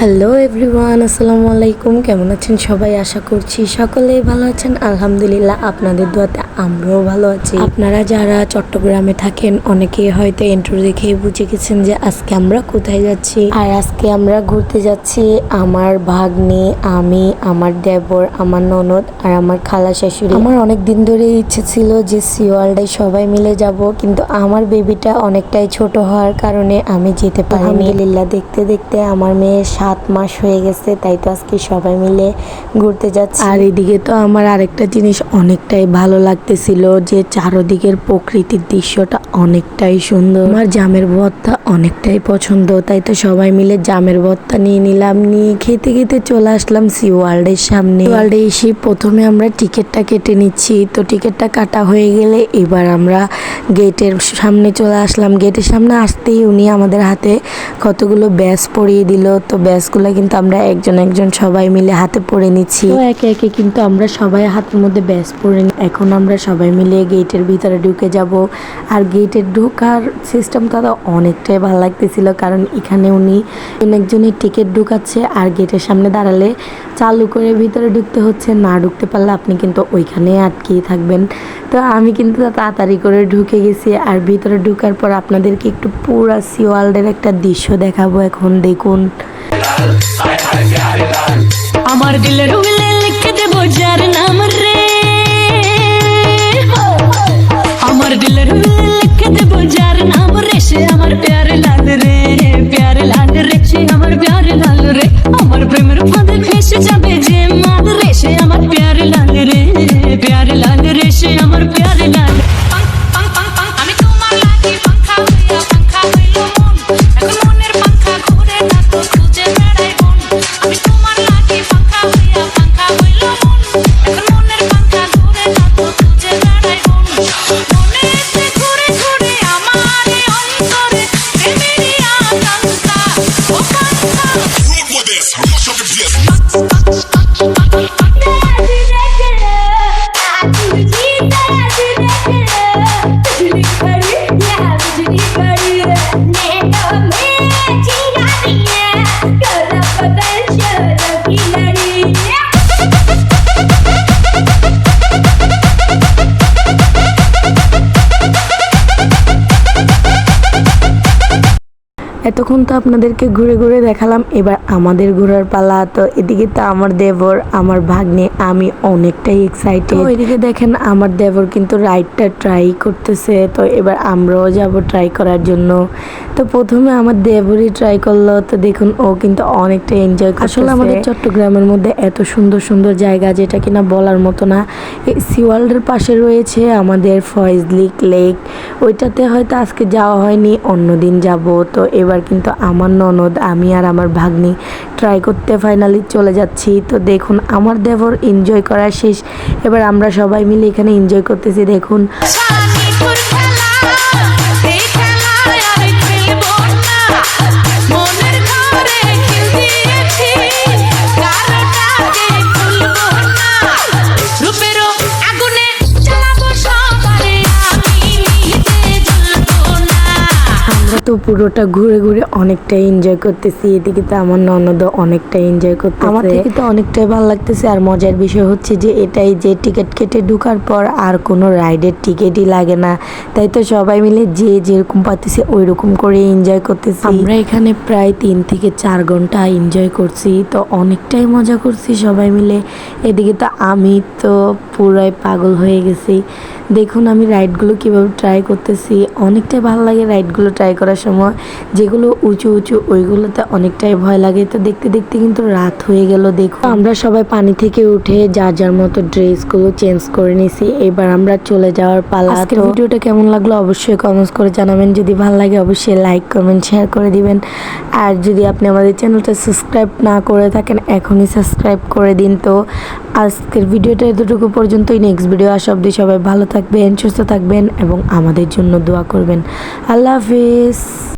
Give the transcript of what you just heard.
Hello everyone, আসসালামু আলাইকুম। কেমন আছেন সবাই? আশা করছি সকলেই ভালো আছেন। আলহামদুলিল্লাহ, আপনাদের দোয়াতে আমরাও ভালো আছি। আপনারা যারা চট্টগ্রামে থাকেন অনেকেই হয়তো ইন্ট্রো দেখেই বুঝে গেছেন যে আজকে আমরা কোথায় যাচ্ছি। আর আজকে আমরা ঘুরতে যাচ্ছি আমার ভাগ্নে, আমি, আমার দেবর, আমার ননদ আর আমার খালা শাশুড়ি। আমার অনেক দিন ধরে ইচ্ছে ছিল যে সি ওয়ার্ল্ডে সবাই মিলে যাব, কিন্তু আমার বেবিটা অনেকটাই ছোট হওয়ার কারণে আমি যেতে পারিনি। আলহামদুলিল্লাহ, দেখতে দেখতে আমার মেয়ের 7 মাস হয়ে গেছে, তাই তো আজকে সবাই মিলে ঘুরতে যাচ্ছি। আর এদিকে তো আমার আরেকটা জিনিস অনেকটাই ভালো লাগতেছিল যে চারদিকের প্রকৃতির দৃশ্যটা অনেকটাই সুন্দর। আমার জামের ভর্তা অনেকটাই পছন্দ, তাই তো সবাই মিলে জামের ভর্তা নিয়ে নিলাম। নিয়ে খেতে খেতে চলে আসলাম সি ওয়ার্ল্ডের সামনে। ওয়ার্ল্ডে এসে প্রথমে আমরা টিকিটটা কেটে নিচ্ছি। তো টিকিটটা কাটা হয়ে গেলে এবার আমরা গেটের সামনে চলে আসলাম। গেটের সামনে আসতেই উনি আমাদের হাতে কতগুলো ব্যাজ পরিয়ে দিল। তো ব্যাজগুলো কিন্তু আমরা একজন একজন সবাই মিলে হাতে পরে নিচ্ছি। তো একে একে কিন্তু আমরা সবাই হাতের মধ্যে ব্যাজ পরে এখন আমরা সবাই মিলে গেটের ভিতরে ঢুকে যাব। আর গেটের ঢোকার সিস্টেমটা তো অনেকটাই ভালো লাগতেছিল, কারণ এখানে উনি একজনের টিকিট ঢুকাচ্ছে আর গেটের সামনে দাঁড়ালে চালু করে ভিতরে ঢুকতে হচ্ছে। না ঢুকতে পারলে আপনি কিন্তু ওইখানে আটকেই থাকবেন। তো আমি কিন্তু তাড়াতাড়ি করে ঢুকে গেছি। আর ভিতরে ঢুকার পর আপনাদেরকে একটু পুরো সি ওয়ার্ল্ডের একটা দৃশ্য দেখাবো। এখন দেখুন। আমার দিলের উগলে লিখে দেবো যার নাম রে, আমার দিলের উগলে লিখে দেবো যার নাম রে, সে আমার প্যারে লাল রে, প্যারে লাল রে, সে আমার প্যারে লাল রে। আমার প্রেমের ফাঁদে ফেসে যাবে যে মাল রে, সে আমার প্যারে লাল রে, প্যারে লাল রে, সে আমার প্যারে লাল। আমি তোমার লাগি পাখা হইয়া পাখা হইল মন, এখন মনের পাখা ঘুরে না তো খুঁজে বেড়াই মন। আমি তোমার লাগি পাখা হইয়া পাখা হইল মন, এখন মনের পাখা ঘুরে না তো খুঁজে বেড়াই মন। মনেতে ঘুরে ঘুরে আমার অন্তরে প্রেমেরই আকাঙ্ক্ষা, ও পাখা। Root with this, mash up the place. এতক্ষণ তো আপনাদেরকে ঘুরে ঘুরে দেখালাম, এবার আমাদের ঘোরার পালা। তো এদিকে তো আমার দেবর, আমার ভাগ্নে, আমি অনেকটাই এক্সাইটেড। তো এদিকে দেখেন আমার দেবর কিন্তু রাইডটা ট্রাই করতেছে। তো এবার আমরাও যাব ট্রাই করার জন্য। তো প্রথমে আমার দেবরই ট্রাই করলো। তো দেখুন ও কিন্তু অনেকটা এনজয় করছে। আসলে আমাদের চট্টগ্রামের মধ্যে এত সুন্দর সুন্দর জায়গা যেটা কিনা বলার মতো না। এই সি ওয়ার্ল্ডের পাশে রয়েছে আমাদের ফয়েজলি লেক, ওইটাতে হয়তো আজকে যাওয়া হয়নি, অন্যদিন যাব। তো এবার কিন্তু আমার ননদ, আমি আর আমার ভাগ্নি ট্রাই করতে ফাইনালি চলে যাচ্ছি। তো দেখুন আমার দেবর এনজয় করা শেষ, এবার আমরা সবাই মিলে এখানে এনজয় করতেছি। দেখুন তো পুরোটা ঘুরে ঘুরে অনেকটাই এনজয় করতেছি। এদিকে তো আমার ননদও অনেকটাই এনজয় করতেছে। আমার থেকে তো অনেকটাই ভালো লাগতেছে। আর মজার বিষয় হচ্ছে যে এটাই যে টিকিট কেটে ঢোকার পর আর কোনো রাইডের টিকিটই লাগে না, তাই তো সবাই মিলে যে যেরকম পারতেছে ওই রকম করে এনজয় করতেছি। আমরা এখানে প্রায় 3 থেকে 4 ঘন্টা এনজয় করছি। তো অনেকটাই মজা করছি সবাই মিলে। এদিকে তো আমি তো পুরাই পাগল হয়ে গেছি। দেখুন আমি রাইডগুলো কিভাবে ট্রাই করতেছি। অনেকটাই ভালো লাগে রাইডগুলো ট্রাই করার সময়। যেগুলো উঁচু উঁচু ওইগুলোতে অনেকটাই ভয় লাগে। তো দেখতে দেখতে কিন্তু রাত হয়ে গেল। দেখুন আমরা সবাই পানি থেকে উঠে যার যার মতো ড্রেসগুলো চেঞ্জ করে নিছি। এবার আমরা চলে যাওয়ার পালা। আজকের ভিডিওটা কেমন লাগলো অবশ্যই কমেন্টস করে জানাবেন। যদি ভালো লাগে অবশ্যই লাইক কমেন্ট শেয়ার করে দিবেন। আর যদি আপনি আমাদের চ্যানেলটা সাবস্ক্রাইব না করে থাকেন এখনই সাবস্ক্রাইব করে দিন। তো আজকের ভিডিওটা এতটুকু পর্যন্তই। নেক্সট ভিডিও আসা অবধি সবাই ভালো থাকবেন, সুস্থ থাকবেন এবং আমাদের জন্য দোয়া করবেন। আল্লাহ হাফিজ।